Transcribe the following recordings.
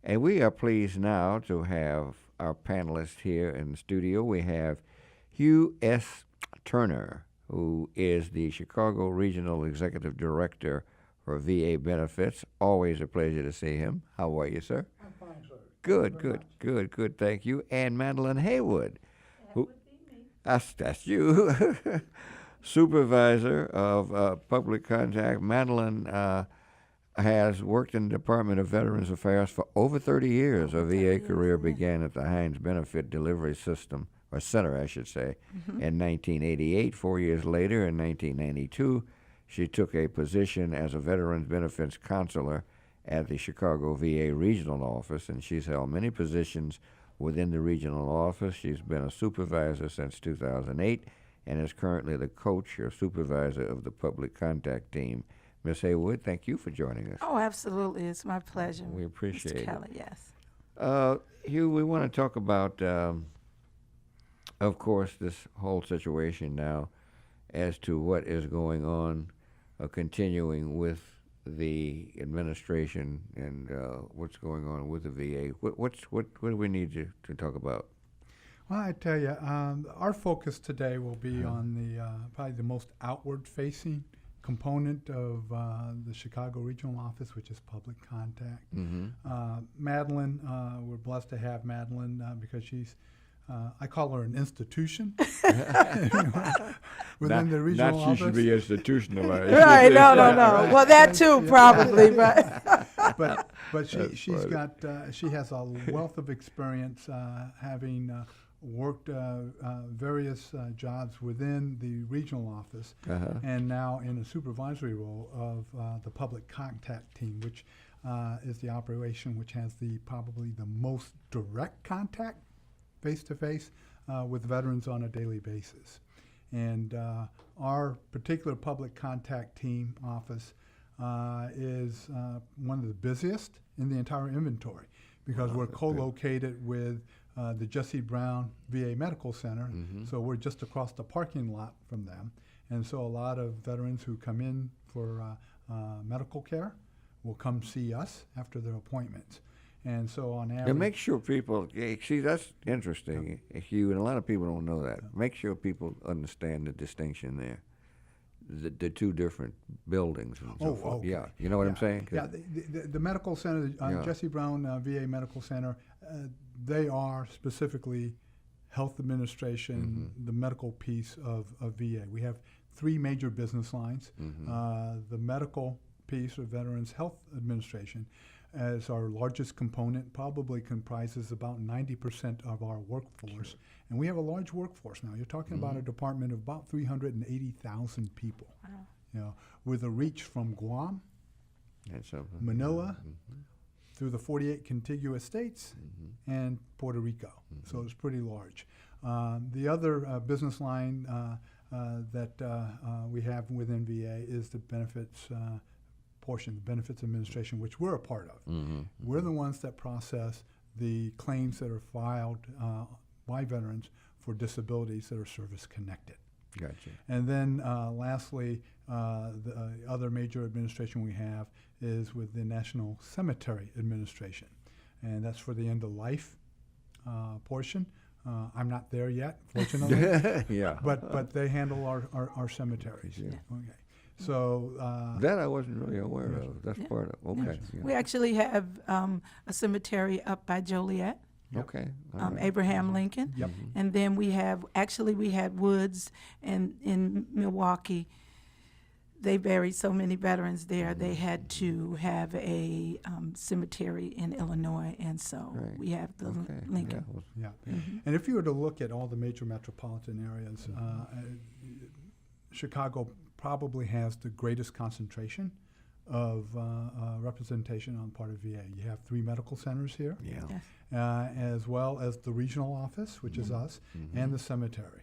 And we are pleased now to have our panelists here in the studio. We have Hugh S. Turner, who is the Chicago Regional Executive Director for VA Benefits. Always a pleasure to see him. How are you, sir? I'm fine, sir. Good, good, good, good. Thank you. And Madeline Haywood. That Who, would be me. that's you. Supervisor of Public Contact. Madeline has worked in the Department of Veterans Affairs for over 30 years. Her VA career began at the Heinz Benefit Delivery System, or Center, I should say, in 1988. 4 years later, in 1992, she took a position as a Veterans Benefits Counselor at the Chicago VA Regional Office, and she's held many positions within the regional office. She's been a supervisor since 2008 and is currently the coach or supervisor of the Public Contact Team. Ms. Haywood, thank you for joining us. Oh, absolutely. It's my pleasure. We appreciate Mr. it. Kelly, yes. Hugh, we want to talk about, of course, this whole situation now as to what is going on, continuing with the administration and what's going on with the VA. What do we need to talk about? Well, I tell you, our focus today will be on the probably the most outward-facing component of the Chicago Regional Office, which is public contact. Madeline, we're blessed to have Madeline because she's, I call her an institution within the regional office. Not she should be institutionalized. Right, no. Well, that too, probably, but But she has a wealth of experience having worked various jobs within the regional office, and now in a supervisory role of the public contact team, which is the operation which has probably the most direct contact face-to-face with veterans on a daily basis. And our particular public contact team office is one of the busiest in the entire inventory because we're co-located with the Jesse Brown VA Medical Center, so we're just across the parking lot from them. And so a lot of veterans who come in for medical care will come see us after their appointments. And so on average... And make sure people, see, that's interesting, Hugh, and a lot of people don't know that. Make sure people understand the distinction there. The two different buildings and so forth. Okay. Yeah, you know what I'm saying? Yeah, the medical center, Jesse Brown VA Medical Center, they are specifically health administration, the medical piece of VA. We have three major business lines. The medical piece of Veterans Health Administration as our largest component, probably comprises about 90% of our workforce. And we have a large workforce now. You're talking about a department of about 380,000 people. Wow. You know, with a reach from Guam, Manila, through the 48 contiguous states, and Puerto Rico. So it's pretty large. The other business line that we have within VA is the benefits portion, the benefits administration, which we're a part of. We're the ones that process the claims that are filed by veterans for disabilities that are service-connected. Gotcha. And then lastly, the other major administration we have is with the National Cemetery Administration, and that's for the end-of-life portion. I'm not there yet, fortunately. Yeah. But they handle our cemeteries. Yeah. Okay. So that I wasn't really aware of. That's part of okay. Yeah. we actually have a cemetery up by Joliet, Okay. All right. Abraham Lincoln. Yep. And then we had Woods and in Milwaukee. They buried so many veterans there, they had to have a cemetery in Illinois, and so we have the Lincoln. Yeah. And if you were to look at all the major metropolitan areas, Chicago probably has the greatest concentration of representation on part of VA. You have 3 medical centers here, Yes. as well as the regional office, which is us, and the cemetery.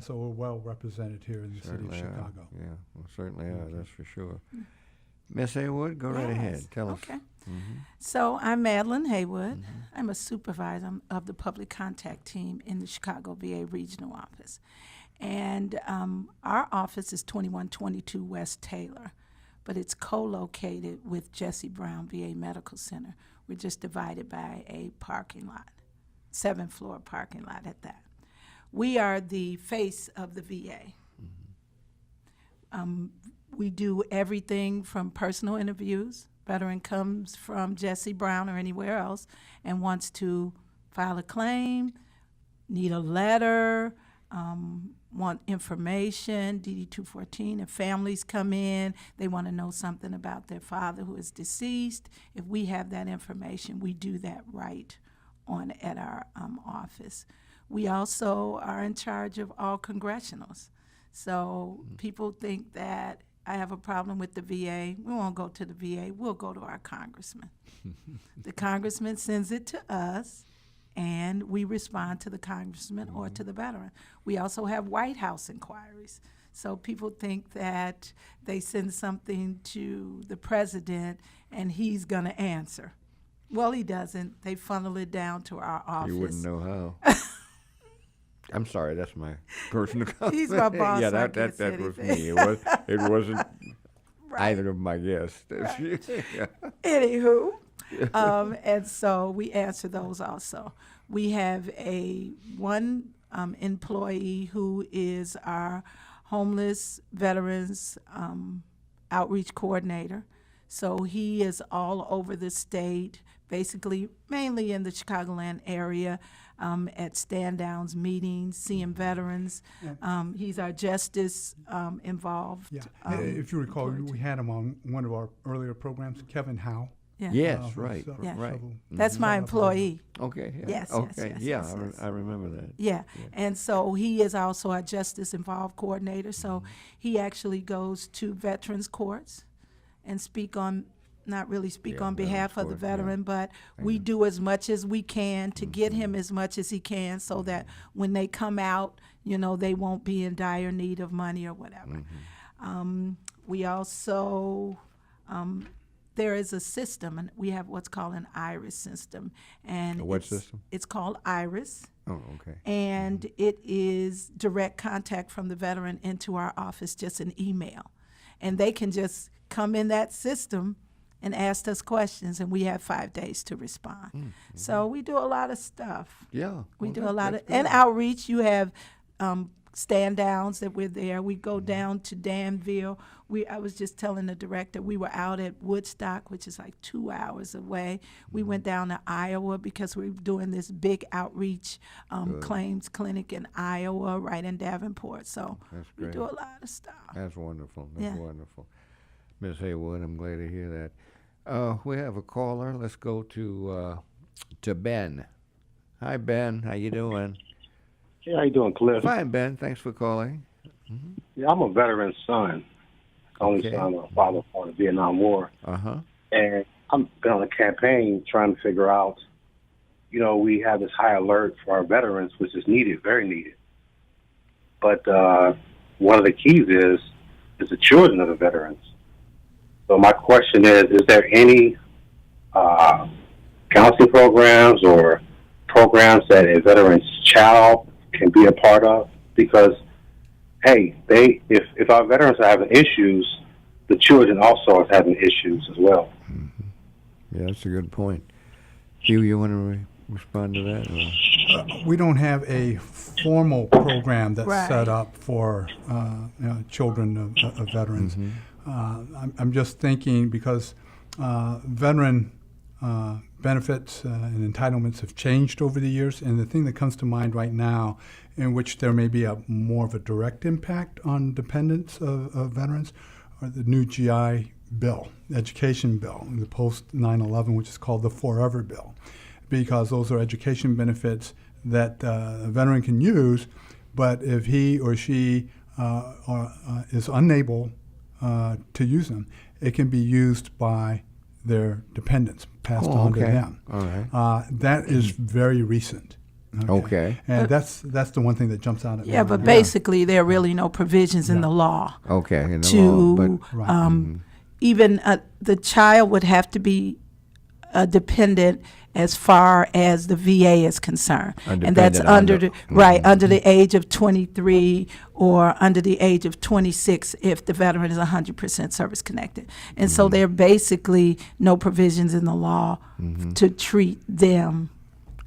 So we're well represented here in the city of Chicago. Yeah, well, certainly are, that's for sure. Miss Haywood, go right ahead. Tell us. Okay. So I'm Madeline Haywood. I'm a supervisor of the public contact team in the Chicago VA Regional Office. And our office is 2122 West Taylor, but it's co-located with Jesse Brown VA Medical Center, We're just divided by a parking lot, 7-floor parking lot at that. We are the face of the VA. We do everything from personal interviews. Veteran comes from Jesse Brown or anywhere else and wants to file a claim, need a letter, want information, DD 214. If families come in, they want to know something about their father who is deceased. If we have that information, we do that right on at our office. We also are in charge of all congressionals. So people think that I have a problem with the VA. We won't go to the VA. We'll go to our congressman. The congressman sends it to us, and we respond to the congressman or to the veteran. We also have White House inquiries. So people think that they send something to the president and he's going to answer. Well, he doesn't. They funnel it down to our office. You wouldn't know how. I'm sorry, that's my personal comment. He's my boss. Yeah, so I that can't say was anything. me. It wasn't Right. either of my guests. Yeah. Anywho, and so we answer those also. We have one employee who is our homeless veterans outreach coordinator. So he is all over the state, basically mainly in the Chicagoland area, at stand-downs, meetings, seeing veterans. He's our justice involved. Yeah. If you recall, we had him on one of our earlier programs, Kevin Howe. Yeah. Yes, who's, right, Yeah. right. That's my employee. Okay. Yeah. Yes, yes, Okay. yes, Yeah, yes, yes. I remember that. Yeah, and so he is also our justice involved coordinator. So he actually goes to veterans courts and not really speak on behalf of the court, yeah. veteran, but we do as much as we can to get him as much as he can so that when they come out, they won't be in dire need of money or whatever. We also, there is a system, and we have what's called an IRIS system. And What system? It's called IRIS. Oh, okay. And it is direct contact from the veteran into our office, just an email. And they can just come in that system and ask us questions, and we have 5 days to respond. So we do a lot of stuff. Yeah. We well, do that- a lot of, that's and good. outreach. You have stand-downs that we're there. We go down to Danville. I was just telling the director, we were out at Woodstock, which is like 2 hours away. We went down to Iowa because we were doing this big outreach claims clinic in Iowa, right in Davenport. So That's we great. do a lot of stuff. That's wonderful. That's Yeah. wonderful. Ms. Haywood, I'm glad to hear that. We have a caller. Let's go to Ben. Hi, Ben. How you doing? Hey, how you doing, Cliff? Fine, Ben. Thanks for calling. Yeah, I'm a veteran's son, only Okay. son of a father fought in the Vietnam War, Uh-huh. and I've been on a campaign trying to figure out, we have this high alert for our veterans, which is needed, very needed. But one of the keys is the children of the veterans. So my question is there any counseling programs or programs that a veteran's child can be a part of? Because, hey, if our veterans are having issues, the children also are having issues as well. Yeah, that's a good point. Hugh, you want to respond to that? Or? We don't have a formal program that's Right. set up for children of veterans. I'm just thinking because veteran benefits and entitlements have changed over the years, and the thing that comes to mind right now, in which there may be more of a direct impact on dependents of veterans, are the new GI Bill, education bill, the post 9/11, which is called the Forever Bill, because those are education benefits that a veteran can use, but if he or she is unable to use them, it can be used by their dependents, passed on to them. All right. That is very recent. Okay. And that's the one thing that jumps out at me. Yeah, but basically there are really no provisions in the law Okay. In the to law, but Right. even the child would have to be a dependent as far as the VA is concerned. And that's Dependent under the, right, under the age of 23 or under the age of 26 if the veteran is 100% service connected. And so there are basically no provisions in the law to treat them.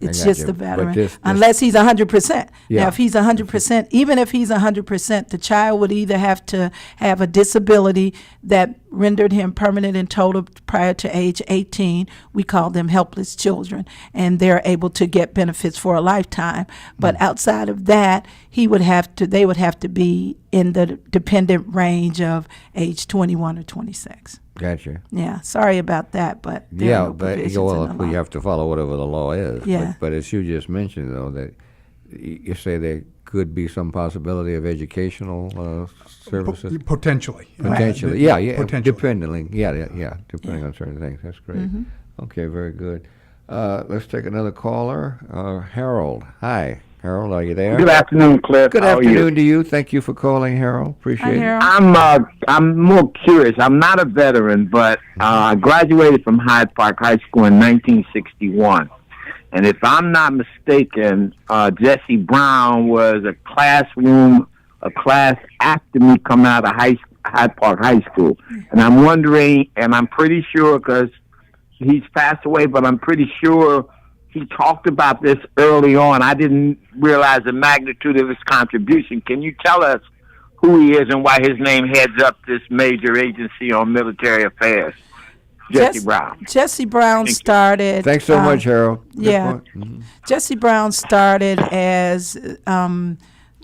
It's got just you. the But veteran, this- unless he's 100%. Yeah. Now, if he's 100%, even if he's 100%, the child would either have to have a disability that rendered him permanent and total prior to age 18. We call them helpless children, and they're able to get benefits for a lifetime. But outside of that, they would have to be in the dependent range of age 21 or 26. Gotcha. Yeah, sorry about that, but there are Yeah, no but provisions well, in the we law. have to follow whatever the law is. Yeah. But as you just mentioned, though, that you say there could be some possibility of educational services. Potentially. Potentially, yeah, Potentially. depending on certain things. That's great. Okay, very good. Let's take another caller. Harold. Hi, Harold, are you there? Good afternoon, Cliff. Good How are you? afternoon to you. Thank you for calling, Harold. Appreciate Hi, it. Harold. I'm more curious. I'm not a veteran, but I graduated from Hyde Park High School in 1961. And if I'm not mistaken, Jesse Brown was a class after me coming out of Hyde Park High School. And I'm wondering, and I'm pretty sure because he's passed away, but I'm pretty sure he talked about this early on. I didn't realize the magnitude of his contribution. Can you tell us who he is and why his name heads up this major agency on military affairs? Jesse Brown. Jesse Brown started. Thanks so much, Harold. Good yeah. point. Mhm. Jesse Brown started as a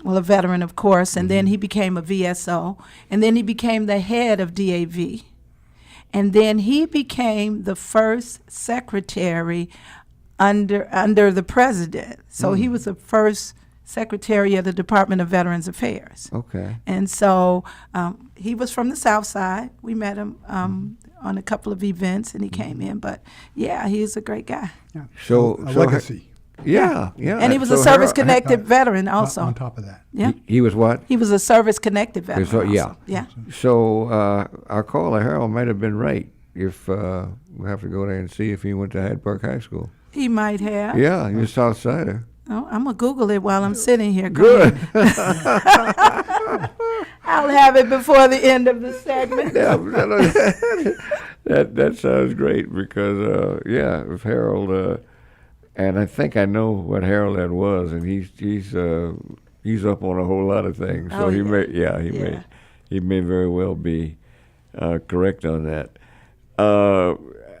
veteran, of course, and then he became a VSO, and then he became the head of DAV, and then he became the first secretary under the president. So he was the first secretary of the Department of Veterans Affairs. Okay. And so he was from the South Side. We met him on a couple of events, and he came in. But, yeah, he is a great guy. Yeah. So- a so- legacy Yeah. And he was a So service-connected veteran also. on top of that. Yeah. He was what? He was a service-connected veteran So- yeah. also. Yeah. So our caller, Harold, might have been right. If we have to go there and see if he went to Hyde Park High School. He might have. Yeah, he was South Sider. Oh, I'm going to Google it while I'm sitting here. Good. I'll have it before the end of the segment. Yeah, that sounds great because if Harold and I think I know what Harold that was, and he's up on a whole lot of things. So Oh, he yeah. may he may very well be correct on that.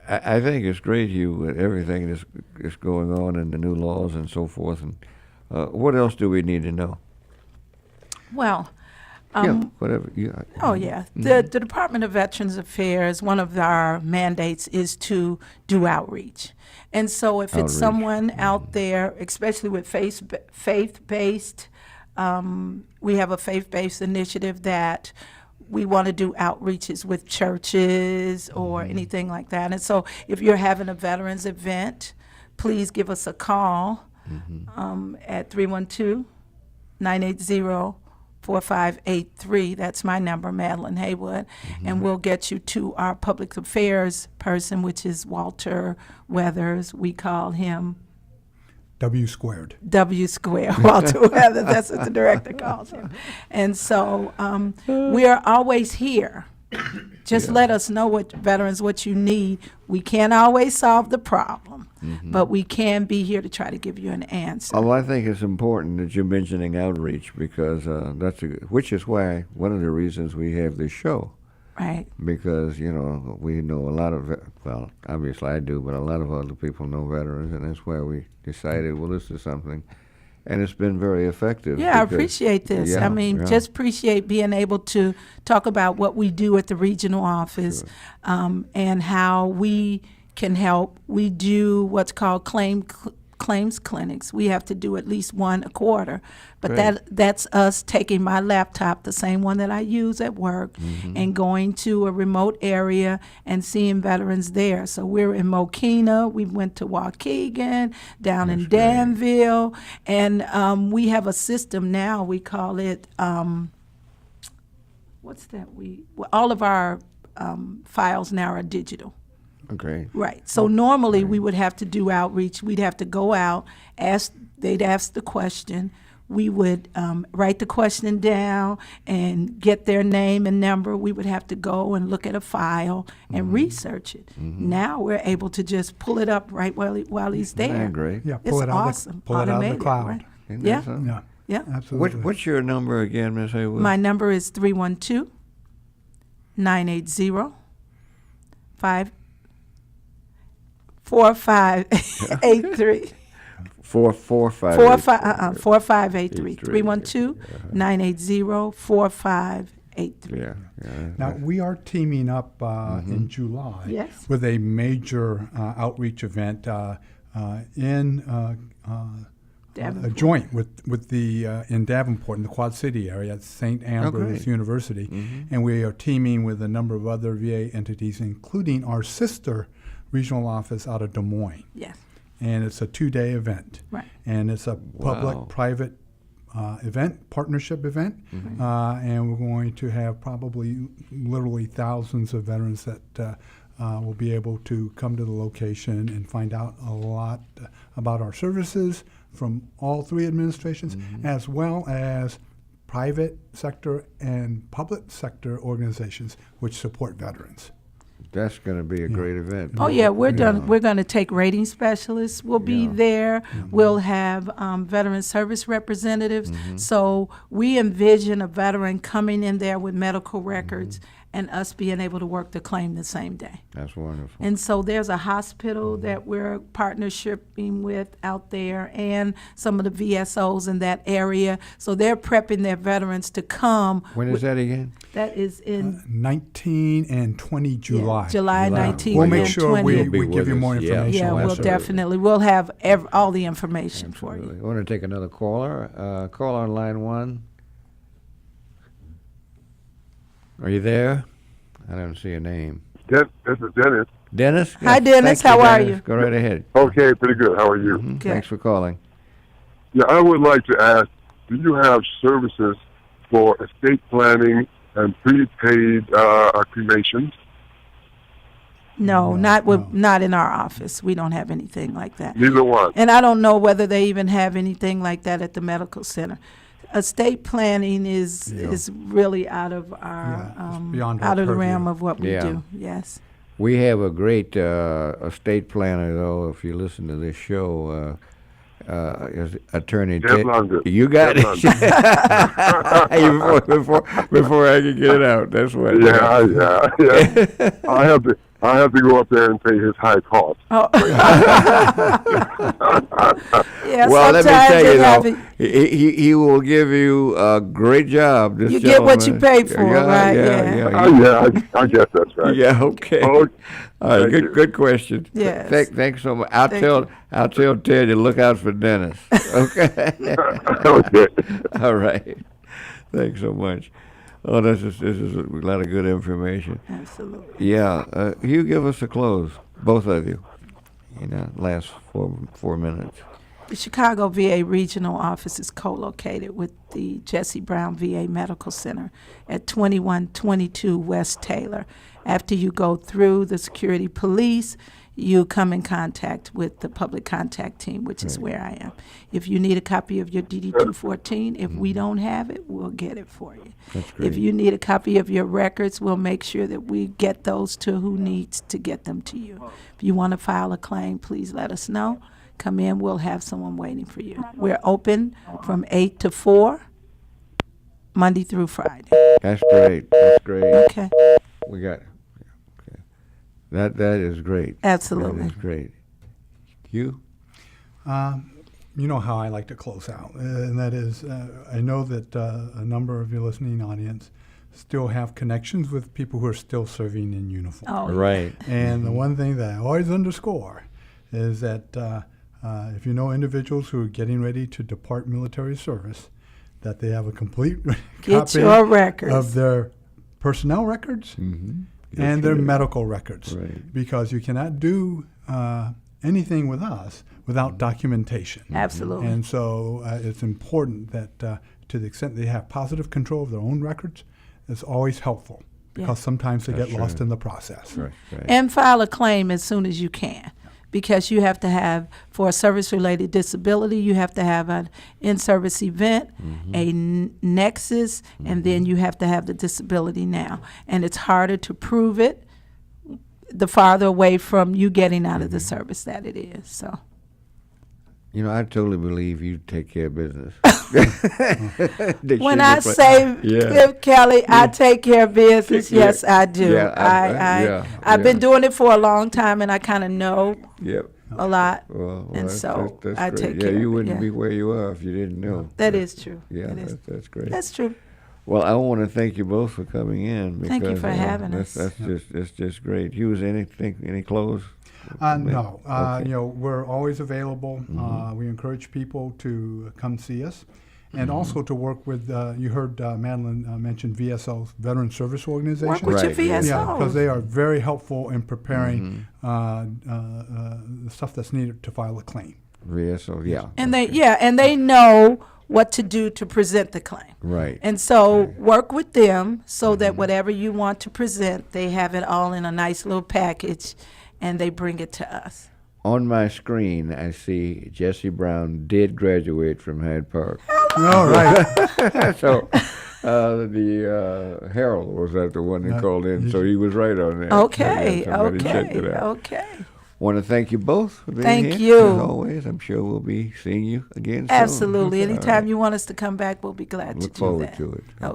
I think it's great, Hugh, with everything that's going on and the new laws and so forth. And what else do we need to know? Well, Whatever. Yeah. oh, yeah. The Department of Veterans Affairs, one of our mandates is to do outreach. And so if it's Outreach. someone out there, especially with faith-based, we have a faith-based initiative that we want to do outreaches with churches or anything like that. And so if you're having a veterans event, please give us a call at 312-980-4583. That's my number, Madeline Haywood. And we'll get you to our public affairs person, which is Walter Weathers. We call him W squared. W square, Walter Weather. That's what the director calls him. And so we are always here. Just let us know, veterans, what you need. We can't always solve the problem, but we can be here to try to give you an answer. Well, I think it's important that you're mentioning outreach because which is why one of the reasons we have this show. Right. Because, we know a lot of, well, obviously I do, but a lot of other people know veterans, and that's why we decided, well, this is something. And it's been very effective. Yeah, I because- appreciate this. Yeah, I mean, yeah. just appreciate being able to talk about what we do at the regional office and how we can help. We do what's called claims clinics. We have to do at least one a quarter. But Great. that's us taking my laptop, the same one that I use at work, and going to a remote area and seeing veterans there. So we're in Mokina, we went to Waukegan, down in Danville, and we have a system now, we call it, what's that? All of our files now are digital. Okay. Right. So normally we would have to do outreach. We'd have to go out, they'd ask the question. We would write the question down and get their name and number. We would have to go and look at a file and research it. Now we're able to just pull it up right while he's there. Isn't that great? Yeah, It's pull it out awesome. pull it out of the Automated, cloud. right? Isn't Yeah. that something? Yeah, Yeah. absolutely. What's your number again, Miss Haywood? My number is 312-980-4583. 4583. 312-980-4583. Yeah. Now, we are teaming up in July Yes. with a major outreach event in a Davenport. joint with the in Davenport in the Quad City area at St. Ambrose great. University, and we are teaming with a number of other VA entities, including our sister regional office out of Des Moines. Yes. And it's a 2-day event, Right. and it's a public-private event, partnership event, and we're going to have probably literally thousands of veterans that will be able to come to the location and find out a lot about our services from all 3 administrations, as well as private sector and public sector organizations which support veterans. That's going to be a great event. Oh yeah, we're going to take rating specialists. We'll be there. We'll have veteran service representatives. So we envision a veteran coming in there with medical records and us being able to work the claim the same day. That's wonderful. And so there's a hospital that we're partnershiping with out there and some of the VSOs in that area. So they're prepping their veterans to come. When is that again? That is in 19 and 20 July. July 19th We'll and make sure 20. we You'll be give you with more us. Yeah. information. Yeah, on we'll that. definitely. We'll have all the information for Absolutely. you. I want to take another caller. Caller on line 1. Are you there? I don't see a name. This is Dennis. Dennis? Hi, Dennis. Thank How are Dennis. you? Go right ahead. Okay, pretty good. How are you? Mhm. Good. Thanks for calling. Yeah, I would like to ask, do you have services for estate planning and prepaid cremations? No, not in our office. We don't have anything like that. Neither one. And I don't know whether they even have anything like that at the medical center. Estate planning is really out of our it's beyond our out of the purview. realm of what we Yeah. do. Yes. We have a great estate planner, though, if you listen to this show. Is Attorney Ted Ted. Longer. You got Ted it. before I can get it out. That's what. Yeah. I have to go up there and pay his high cost. Oh. Yeah, Well, let me sometimes tell it you, though, happen- he will give you a great job. This You get what you gentleman. pay for, right? Yeah. I guess that's right. Yeah, okay. Oh, All right, thank you. good question. Yes. Thanks so much. Thank you. I'll tell Ted to look out for Dennis. Okay. Okay. All right. Thanks so much. Oh, this is a lot of good information. Absolutely. Yeah, you give us a close, both of you. Last 4 minutes. The Chicago VA Regional Office is co-located with the Jesse Brown VA Medical Center at 2122 West Taylor. After you go through the security police, you come in contact with the public contact team, which is where I am. If you need a copy of your DD-214, if we don't have it, we'll get it for you. That's great. If you need a copy of your records, we'll make sure that we get those to who needs to get them to you. If you want to file a claim, please let us know. Come in, we'll have someone waiting for you. We're open from 8 to 4, Monday through Friday. That's great. That's great. Okay, We got. Okay. That is great. absolutely. That is great. You? You know how I like to close out, and that is, I know that a number of your listening audience still have connections with people who are still serving in uniform. Oh, Right. And the one thing that I always underscore is that if you know individuals who are getting ready to depart military service, that they have a complete Get copy your records. of their personnel records and their medical records. Right. Because you cannot do anything with us without documentation. Absolutely. And so it's important that to the extent they have positive control of their own records, it's always helpful because sometimes they That's get lost true. in the process. Right. And file a claim as soon as you can, because you have to have, for a service-related disability, you have to have an in-service event, a nexus, and then you have to have the disability now. And it's harder to prove it the farther away from you getting out of the service that it is. So. You know, I totally believe you take care of business. When I say, Kelly, I take care of business, yes, I do. Yeah, I've been doing it for a long time, and I kind of know Yep. a lot, Well, and so that's I great. take care of it. You wouldn't Yeah. be where you are if you didn't know. That is true. Yeah, That is- that's great. That's true. Well, I want to thank you both for coming in. Because, Thank you for having us. That's just great. Hughes, any close? No, Okay. you know, we're always available. We encourage people to come see us, and also to work with. You heard Madeline mention VSO's Veteran Service Organization. Work with your Right, yeah. VSOs. Yeah, because they are very helpful in preparing the stuff that's needed to file a claim. VSO, yeah. And they know what to do to present the claim. Right. And so work with them so that whatever you want to present, they have it all in a nice little package, and they bring it to us. On my screen, I see Jesse Brown did graduate from Hyde Park. All right. So the Herald was that the one that called in, so he was right on that. Okay, Somebody checked it out. okay. Want to thank you both for being Thank here. you. As always, I'm sure we'll be seeing you again soon. Absolutely. All Anytime right. you want us to come back, we'll be glad to Look do forward that. to it.